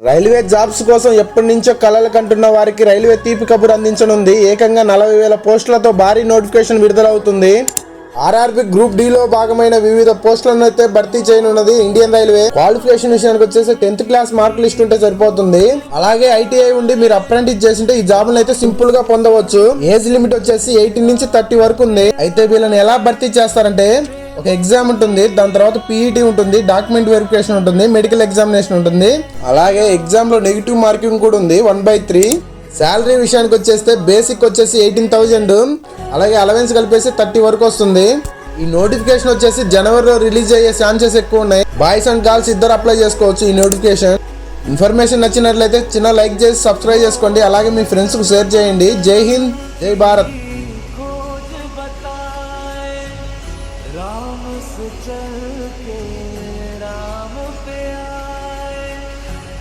Railway jobs కోసం ఎప్పటి నుంచో కలలు కంటున్న వారికి రైల్వే తీపి కబురు అందించనుంది. ఏకంగా 40,000 పోస్టులతో భారీ నోటిఫికేషన్ విడుదలవుతుంది. ఆర్ఆర్బి గ్రూప్ డి లో భాగమైన వివిధ పోస్టులను అయితే భర్తీ చేయనున్నది ఇండియన్ రైల్వే. క్వాలిఫికేషన్ విషయానికి వచ్చేసి 10th క్లాస్ మార్క్ లిస్ట్ ఉంటే సరిపోతుంది. అలాగే ఐటీఐ ఉండి మీరు అప్రెంటిస్ చేసింటే ఈ జాబ్ అయితే సింపుల్ గా పొందవచ్చు. ఏజ్ లిమిట్ వచ్చేసి 18 నుంచి 30 వరకు ఉంది. అయితే వీళ్ళని ఎలా భర్తీ చేస్తారంటే ఒక ఎగ్జామ్ ఉంటుంది, దాని తర్వాత పీఈటీ ఉంటుంది, డాక్యుమెంట్ వెరిఫికేషన్ ఉంటుంది, మెడికల్ ఎగ్జామినేషన్ ఉంటుంది. అలాగే ఎగ్జామ్ లో నెగిటివ్ మార్కింగ్ కూడా ఉంది 1/3. శాలరీ విషయానికి వచ్చేస్తే బేసిక్ వచ్చేసి 18,000, అలాగే అలవెన్స్ కలిపేసి 30 వరకు వస్తుంది. ఈ నోటిఫికేషన్ వచ్చేసి జనవరిలో రిలీజ్ అయ్యే ఛాన్సెస్ ఎక్కువ ఉన్నాయి. బాయ్స్ అండ్ గర్ల్స్ ఇద్దరు అప్లై చేసుకోవచ్చు ఈ నోటిఫికేషన్. ఇన్ఫర్మేషన్ నచ్చినట్లయితే చిన్న లైక్ చేసి సబ్స్క్రైబ్ చేసుకోండి. అలాగే మీ ఫ్రెండ్స్కు షేర్ చేయండి. జై హింద్, జై భారత్.